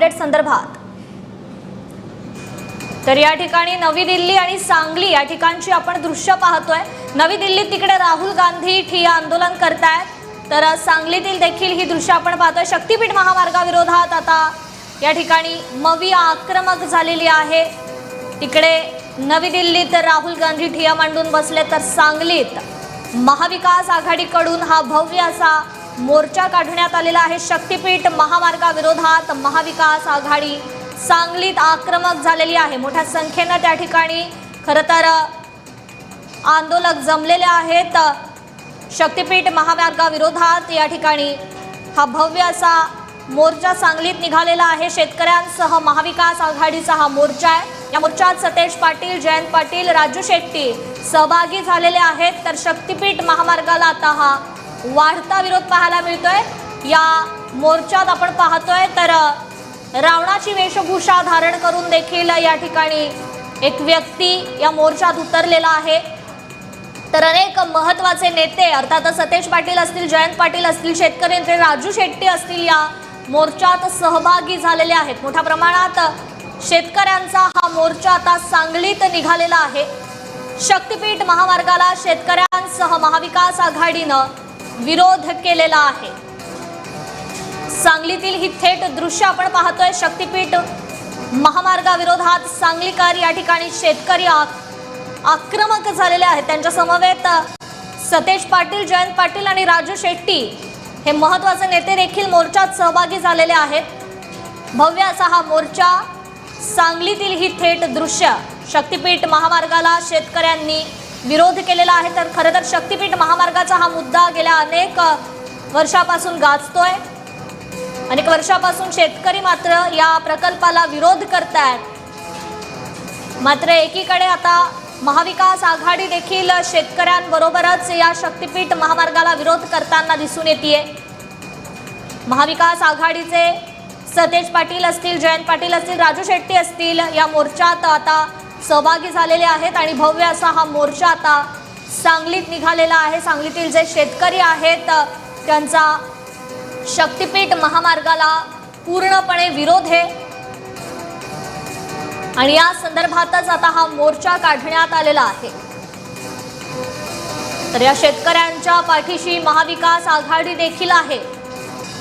Update संदर्भात। तर या ठिकाणी नवी दिल्ली आणि सांगली या ठिकाणची आपण दृश्य पाहतोय। नवी दिल्लीत तिकडे राहुल गांधी ठिय्या आंदोलन करतायत, तर सांगलीतील देखील ही दृश्य आपण पाहतोय। शक्तीपीठ महामार्गाविरोधात आता या ठिकाणी मवी आक्रमक झालेली आहे। तिकडे नवी दिल्लीत राहुल गांधी ठिय्या मांडून बसले, तर सांगलीत महाविकास आघाडीकडून हा भव्य असा मोर्चा काढण्यात आलेला आहे। शक्तीपीठ महामार्गाविरोधात महाविकास आघाडी सांगलीत आक्रमक झालेली आहे। मोठ्या संख्येने त्या ठिकाणी खरं तर आंदोलक जमलेले आहेत। शक्तीपीठ महामार्गाविरोधात या ठिकाणी हा भव्य असा मोर्चा सांगलीत निघालेला आहे। शेतकऱ्यांसह महाविकास आघाडीचा हा मोर्चा आहे। या मोर्चात सतेज पाटील, जयंत पाटील, राजू शेट्टी सहभागी झालेले आहेत। तर शक्तीपीठ महामार्गाला आता हा वाढता विरोध पाहायला मिळतोय। या मोर्चात आपण पाहतोय तर रावणाची वेशभूषा धारण करून देखील या ठिकाणी एक व्यक्ती या मोर्चात उतरलेला आहे। तर अनेक महत्त्वाचे नेते अर्थात सतेज पाटील असतील, जयंत पाटील असतील, शेतकरी नेते राजू शेट्टी असतील या मोर्चात सहभागी झालेले आहेत। मोठ्या प्रमाणात शेतकऱ्यांचा हा मोर्चा आता सांगलीत निघालेला आहे। शक्तीपीठ महामार्गाला शेतकऱ्यांसह महाविकास आघाडीनं विरोध केलेला आहे। सांगलीतील ही थेट दृश्य आपण पाहतोय। शक्तीपीठ महामार्गाविरोधात सांगलीकर या ठिकाणी शेतकरी आक्रमक झालेले आहेत। त्यांच्या समवेत सतेज पाटील, जयंत पाटील आणि राजू शेट्टी हे महत्त्वाचे नेते देखील मोर्चात सहभागी झालेले आहेत। भव्य असा हा मोर्चा, सांगलीतील ही थेट दृश्य। शक्तीपीठ महामार्गाला शेतकऱ्यांनी विरोध केलेला आहे। तर खरं तर शक्तीपीठ महामार्गाचा हा मुद्दा गेल्या अनेक वर्षापासून गाजतोय। अनेक वर्षापासून शेतकरी मात्र या प्रकल्पाला विरोध करतायत। मात्र एकीकडे आता महाविकास आघाडी देखील शेतकऱ्यांबरोबरच या शक्तीपीठ महामार्गाला विरोध करताना दिसून येते। महाविकास आघाडीचे सतेज पाटील असतील, जयंत पाटील असतील, राजू शेट्टी असतील या मोर्चात आता सहभागी झालेले आहेत आणि भव्य असा हा मोर्चा आता सांगलीत निघालेला आहे। सांगलीतील जे शेतकरी आहेत त्यांचा शक्तीपीठ महामार्गाला पूर्णपणे विरोध आहे आणि या संदर्भातच आता हा मोर्चा काढण्यात आलेला आहे। तर या शेतकऱ्यांच्या पाठीशी महाविकास आघाडी देखील आहे।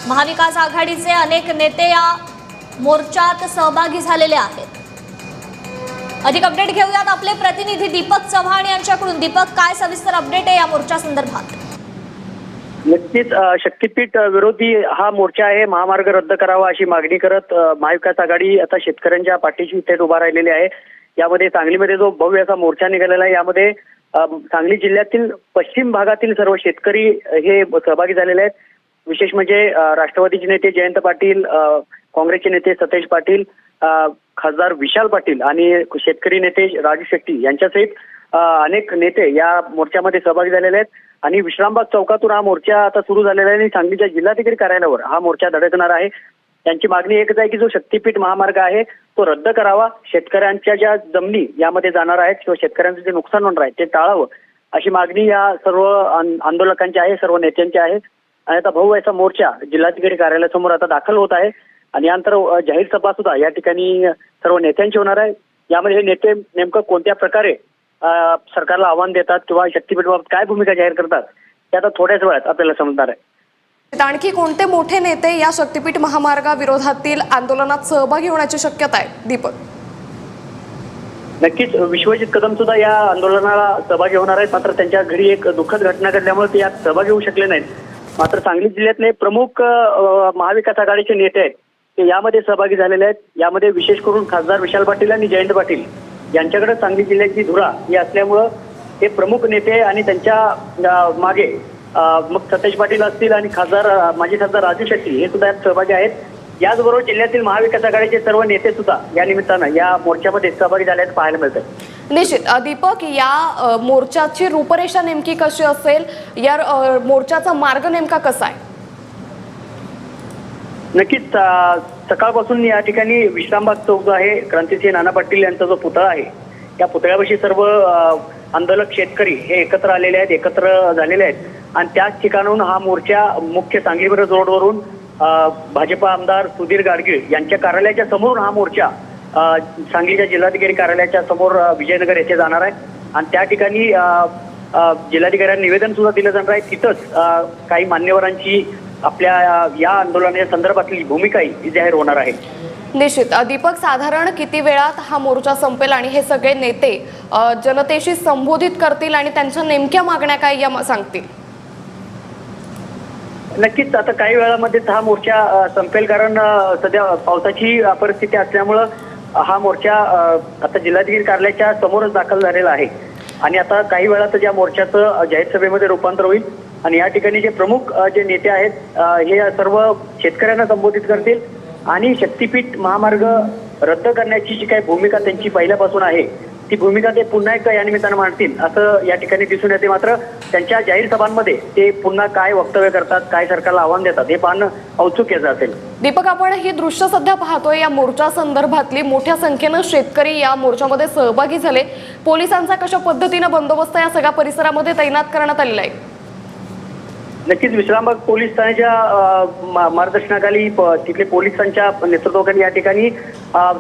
महाविकास आघाडीचे अनेक नेते या मोर्चात सहभागी झालेले आहेत। अधिक अपडेट घेऊयात आपले प्रतिनिधी दीपक चव्हाण यांच्याकडून। दीपक, काय सविस्तर अपडेट आहे या मोर्चा संदर्भात? नक्कीच शक्तीपीठ विरोधी हा मोर्चा आहे। महामार्ग रद्द करावा अशी मागणी करत महाविकास आघाडी आता शेतकऱ्यांच्या पाठीशी थेट उभा राहिलेली आहे। यामध्ये सांगलीमध्ये जो भव्य असा मोर्चा निघालेला आहे, यामध्ये सांगली जिल्ह्यातील पश्चिम भागातील सर्व शेतकरी हे सहभागी झालेले आहेत। विशेष म्हणजे राष्ट्रवादीचे नेते जयंत पाटील, काँग्रेसचे नेते सतेज पाटील, खासदार विशाल पाटील आणि शेतकरी नेते राजू शेट्टी यांच्यासहित अनेक नेते या मोर्चामध्ये सहभागी झालेले आहेत। आणि विश्रामबाग चौकातून हा मोर्चा आता सुरू झालेला आहे आणि सांगलीच्या जिल्हाधिकारी कार्यालयावर हा मोर्चा धडकणार आहे। त्यांची मागणी एकच आहे की जो शक्तीपीठ महामार्ग आहे तो रद्द करावा, शेतकऱ्यांच्या ज्या जमिनी यामध्ये जाणार आहेत किंवा शेतकऱ्यांचं जे नुकसान होणार आहे ते टाळावं अशी मागणी या सर्व आंदोलकांची आहे, सर्व नेत्यांची आहे। आणि आता भव्य असा मोर्चा जिल्हाधिकारी कार्यालयासमोर आता दाखल होत आहे आणि यानंतर जाहीर सभा सुद्धा या ठिकाणी सर्व नेत्यांची होणार आहे। यामध्ये हे नेते नेमकं कोणत्या प्रकारे सरकारला आव्हान देतात किंवा शक्तीपीठाबाबत काय भूमिका जाहीर करतात ते आता थोड्याच वेळात आपल्याला समजणार आहे। आणखी कोणते मोठे नेते या शक्तीपीठ महामार्गाविरोधातील आंदोलनात सहभागी होण्याची शक्यता आहे दीपक? नक्कीच विश्वजित कदम सुद्धा या आंदोलनाला सहभागी होणार आहेत। मात्र त्यांच्या घरी एक दुःखद घटना घडल्यामुळे ते यात सहभागी होऊ शकले नाहीत। मात्र सांगली जिल्ह्यातले प्रमुख महाविकास आघाडीचे नेते आहेत ते यामध्ये सहभागी झालेले आहेत। यामध्ये विशेष करून खासदार विशाल पाटील आणि जयंत पाटील यांच्याकडे सांगली जिल्ह्याची धुरा ही असल्यामुळं हे प्रमुख नेते आणि त्यांच्या मागे मग सतेज पाटील असतील आणि माजी खासदार राजू शेट्टी हे सुद्धा यात सहभागी आहेत। याचबरोबर जिल्ह्यातील महाविकास आघाडीचे सर्व नेते सुद्धा या निमित्तानं या मोर्चामध्ये सहभागी झाल्याचं पाहायला मिळतं। निश्चित दीपक, या मोर्चाची रूपरेषा नेमकी कशी असेल, या मोर्चाचा मार्ग नेमका कसा आहे? नक्कीच सकाळपासून या ठिकाणी विश्रामबाग चौक जो आहे, क्रांतिसिंह नाना पाटील यांचा जो पुतळा आहे त्या पुतळ्यापाशी सर्व आंदोलक शेतकरी हे एकत्र आलेले आहेत, एकत्र झालेले आहेत आणि त्याच ठिकाणाहून हा मोर्चा मुख्य सांगली मिरज रोडवरून भाजपा आमदार सुधीर गाडगीळ यांच्या कार्यालयाच्या समोरून हा मोर्चा सांगलीच्या जिल्हाधिकारी कार्यालयाच्या समोर विजयनगर येथे जाणार आहे आणि त्या ठिकाणी जिल्हाधिकाऱ्यांना निवेदन सुद्धा दिलं जाणार आहे. तिथंच काही मान्यवरांची आपल्या या आंदोलनाच्या संदर्भातली भूमिकाही जाहीर होणार आहे. निश्चित. दीपक, साधारण किती वेळात हा मोर्चा संपेल आणि हे सगळे नेते जनतेशी संबोधित करतील आणि त्यांच्या नेमक्या मागण्या काय या सांगतील? नक्कीच आता काही वेळामध्येच हा मोर्चा संपेल, कारण सध्या पावसाची परिस्थिती असल्यामुळं हा मोर्चा आता जिल्हाधिकारी कार्यालयाच्या समोरच दाखल झालेला आहे आणि आता काही वेळात या मोर्चाचं जाहीर सभेमध्ये रूपांतर होईल आणि या ठिकाणी जे प्रमुख जे नेते आहेत हे सर्व शेतकऱ्यांना संबोधित करतील आणि शक्तीपीठ महामार्ग रद्द करण्याची जी काही भूमिका त्यांची पहिल्यापासून आहे ती भूमिका ते पुन्हा एकदा या निमित्तानं मांडतील असं या ठिकाणी दिसून येते. मात्र त्यांच्या जाहीर सभांमध्ये ते पुन्हा काय वक्तव्य करतात, काय सरकारला आव्हान देतात हे पाहणं औत्सुक्याचं असेल. दीपक, आपण ही दृश्य सध्या पाहतोय. या मोर्चा संदर्भातली मोठ्या संख्येनं शेतकरी या मोर्चामध्ये सहभागी झाले. पोलिसांचा कशा पद्धतीनं बंदोबस्त या सगळ्या परिसरामध्ये तैनात करण्यात आलेला आहे? नक्कीच विश्रामबाग पोलीस ठाण्याच्या मार्गदर्शनाखाली तिथले पोलिसांच्या नेतृत्वाखाली या ठिकाणी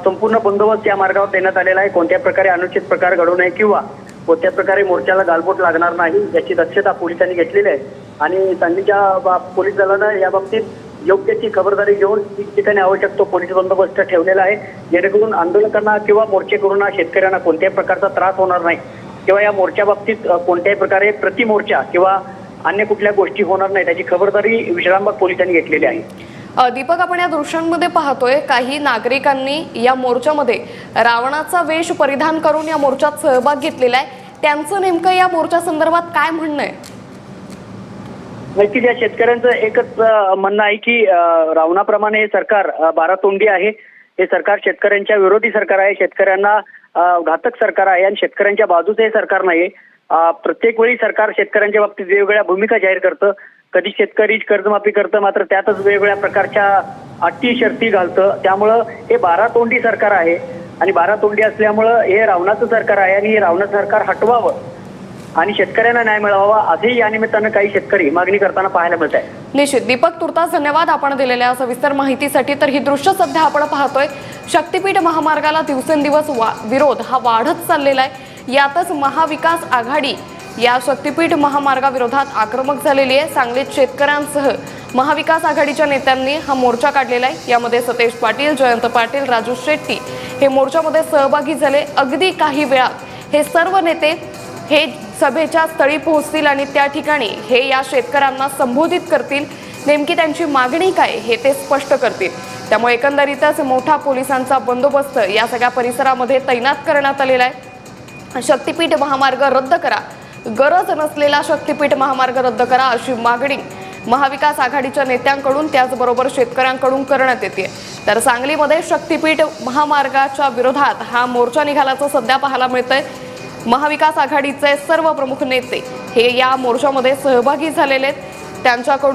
संपूर्ण बंदोबस्त या मार्गावर देण्यात आलेला आहे. कोणत्या प्रकारे अनुचित प्रकार घडू नये किंवा कोणत्या प्रकारे मोर्चाला गालबोट लागणार नाही याची दक्षता पोलिसांनी घेतलेली आहे आणि सांगलीच्या पोलीस दलानं या बाबतीत योग्य ती खबरदारी घेऊन ठिकाणी आवश्यक तो पोलीस बंदोबस्त ठेवलेला आहे, जेणेकरून आंदोलकांना किंवा मोर्चेकरूंना शेतकऱ्यांना कोणत्याही प्रकारचा त्रास होणार नाही किंवा या मोर्चा बाबतीत कोणत्याही प्रकारे प्रतिमोर्चा किंवा अन्य कुठल्या गोष्टी होणार नाही त्याची खबरदारी विश्रामबाग पोलिसांनी घेतलेली आहे. दीपक, आपण या दृश्यांमध्ये पाहतोय काही नागरिकांनी या मोर्चामध्ये रावणाचा वेश परिधान करून या मोर्चात सहभाग घेतलेला आहे. त्यांचं नेमकं या मोर्चा संदर्भात काय म्हणणं आहे? नक्कीच या शेतकऱ्यांचं एकच म्हणणं आहे की रावणाप्रमाणे हे सरकार 12 तोंडी आहे. हे सरकार शेतकऱ्यांच्या विरोधी सरकार आहे, शेतकऱ्यांना घातक सरकार आहे आणि शेतकऱ्यांच्या बाजूचं हे सरकार नाही. प्रत्येक वेळी सरकार शेतकऱ्यांच्या बाबतीत वेगवेगळ्या भूमिका जाहीर करतं. कधी शेतकरी कर्जमाफी करतं, मात्र त्यातच वेगवेगळ्या प्रकारच्या अटी शर्ती घालतं. त्यामुळं हे 12 तोंडी सरकार आहे आणि 12 तोंडी असल्यामुळं हे रावणाचं सरकार आहे आणि हे रावणाचं सरकार हटवावं आणि शेतकऱ्यांना न्याय मिळावा असेही या निमित्तानं काही शेतकरी मागणी करताना पाहायला मिळत आहे. निश्चित. दीपक, तुर्तास धन्यवाद आपण दिलेल्या सविस्तर माहितीसाठी. तर ही दृश्य सध्या आपण पाहतोय. शक्तीपीठ महामार्गाला दिवसेंदिवस विरोध हा वाढत चाललेला आहे. यातच महाविकास आघाडी या शक्तीपीठ महामार्गाविरोधात आक्रमक झालेली आहे. सांगलीत शेतकऱ्यांसह महाविकास आघाडीच्या नेत्यांनी हा मोर्चा काढलेला आहे. यामध्ये सतेज पाटील, जयंत पाटील, राजू शेट्टी हे मोर्चामध्ये सहभागी झाले. अगदी काही वेळात हे सर्व नेते हे सभेच्या स्थळी पोहोचतील आणि त्या ठिकाणी हे या शेतकऱ्यांना संबोधित करतील. नेमकी त्यांची मागणी काय हे ते स्पष्ट करतील. त्यामुळे एकंदरीतच मोठा पोलिसांचा बंदोबस्त या सगळ्या परिसरामध्ये तैनात करण्यात आलेला आहे. शक्तीपीठ महामार्ग रद्द करा, गरज नसलेला शक्तीपीठ महामार्ग रद्द करा अशी मागणी महाविकास आघाडीच्या नेत्यांकडून त्याचबरोबर शेतकऱ्यांकडून करण्यात येते. तर सांगलीमध्ये शक्तीपीठ महामार्गाच्या विरोधात हा मोर्चा निघाल्याचं सध्या पाहायला मिळतंय. महाविकास आघाडीचे सर्व प्रमुख नेते हे या मोर्चामध्ये सहभागी झालेले आहेत. त्यांच्याकडून